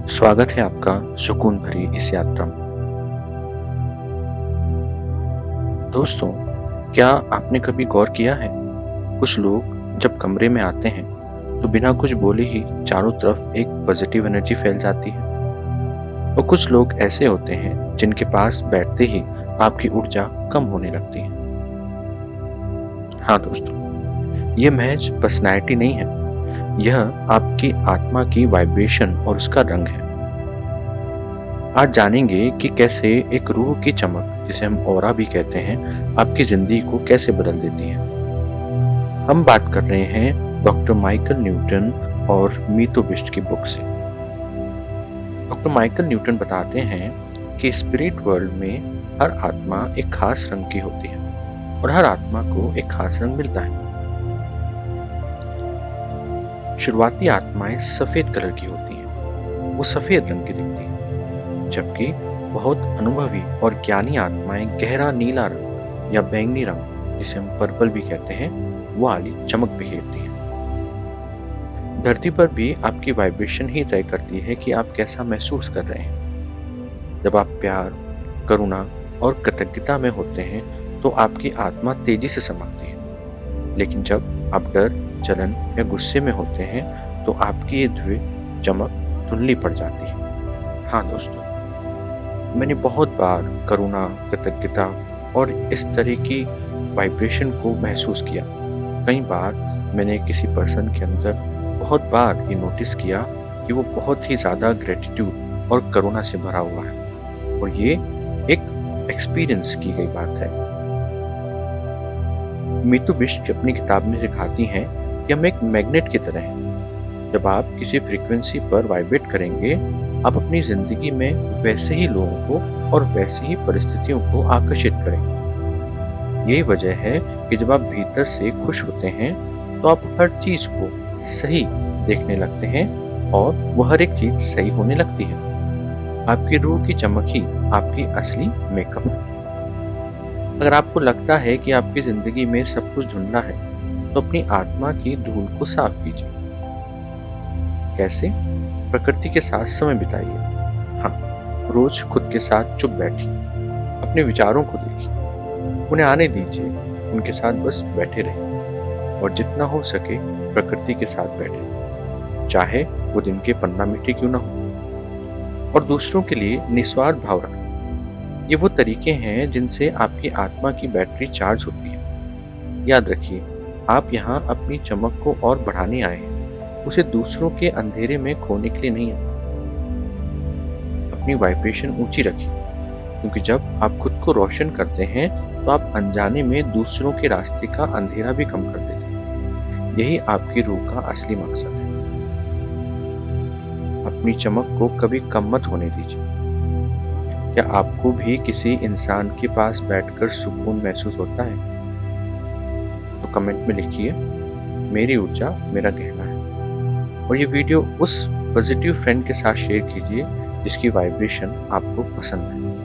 स्वागत है आपका सुकून भरी इस यात्रा में। दोस्तों, क्या आपने कभी गौर किया है, कुछ लोग जब कमरे में आते हैं तो बिना कुछ बोले ही चारों तरफ एक पॉजिटिव एनर्जी फैल जाती है। और कुछ लोग ऐसे होते हैं जिनके पास बैठते ही आपकी ऊर्जा कम होने लगती है। हाँ दोस्तों, ये महज पर्सनैलिटी नहीं है, यह आपकी आत्मा की वाइब्रेशन और उसका रंग है। आज जानेंगे कि कैसे एक रूह की चमक, जिसे हम ऑरा भी कहते हैं, आपकी जिंदगी को कैसे बदल देती है। हम बात कर रहे हैं डॉक्टर माइकल न्यूटन और मीतो बिस्ट की बुक से। डॉक्टर माइकल न्यूटन बताते हैं कि स्पिरिट वर्ल्ड में हर आत्मा एक खास रंग की होती है और हर आत्मा को एक खास रंग मिलता है। शुरुआती आत्माएं सफेद कलर की होती हैं, वो सफेद रंग की दिखती हैं, जबकि बहुत अनुभवी और ज्ञानी आत्माएं गहरा नीला रंग या बैंगनी रंग, जिसे हम पर्पल भी कहते हैं, वो वाली चमक बिखेरती है। धरती पर भी आपकी वाइब्रेशन ही तय करती है कि आप कैसा महसूस कर रहे हैं। जब आप प्यार, करुणा और कृतज्ञता में होते हैं तो आपकी आत्मा तेजी से चमकती है, लेकिन जब आप डर, जलन या गुस्से में होते हैं तो आपकी ये ध्रुव चमक धुंधली पड़ जाती है। हाँ दोस्तों, मैंने बहुत बार करुणा, कृतज्ञता और इस तरह की वाइब्रेशन को महसूस किया। कई बार मैंने किसी पर्सन के अंदर बहुत बार ये नोटिस किया कि वो बहुत ही ज़्यादा ग्रेटिट्यूड और करुणा से भरा हुआ है, और ये एक एक्सपीरियंस की गई बात है। मीतू बिष्ट अपनी किताब में दिखाती हैं कि हम एक मैग्नेट की तरह हैं। जब आप किसी फ्रीक्वेंसी पर वाइब्रेट करेंगे, आप अपनी ज़िंदगी में वैसे ही लोगों को और वैसे ही परिस्थितियों को आकर्षित करेंगे। यही वजह है कि जब आप भीतर से खुश होते हैं तो आप हर चीज़ को सही देखने लगते हैं और वह हर एक चीज़ सही होने लगती है। आपकी रूह की चमक ही आपकी असली मेकअप है। अगर आपको लगता है कि आपकी ज़िंदगी में सब कुछ धुंधला है, तो अपनी आत्मा की धूल को साफ कीजिए। कैसे? प्रकृति के साथ समय बिताइए। हाँ, रोज खुद के साथ चुप बैठिए, अपने विचारों को देखिए, उन्हें आने दीजिए, उनके साथ बस बैठे रहिए और जितना हो सके प्रकृति के साथ बैठे, चाहे वो दिन के 15 मिनट ही क्यों ना हो। और दूसरों के लिए निस्वार्थ भाव रखें। ये वो तरीके हैं जिनसे आपकी आत्मा की बैटरी चार्ज होती है। याद रखिए, आप यहाँ अपनी चमक को और बढ़ाने आए हैं, उसे दूसरों के अंधेरे में खोने के लिए नहीं आए। अपनी वाइब्रेशन ऊंची रखिए, क्योंकि जब आप खुद को रोशन करते हैं तो आप अनजाने में दूसरों के रास्ते का अंधेरा भी कम कर देते हैं। यही आपकी रूह का असली मकसद है। अपनी चमक को कभी कम मत होने दीजिए। क्या आपको भी किसी इंसान के पास बैठकर सुकून महसूस होता है? तो कमेंट में लिखिए, मेरी ऊर्जा मेरा कहना है। और ये वीडियो उस पॉजिटिव फ्रेंड के साथ शेयर कीजिए जिसकी वाइब्रेशन आपको पसंद है।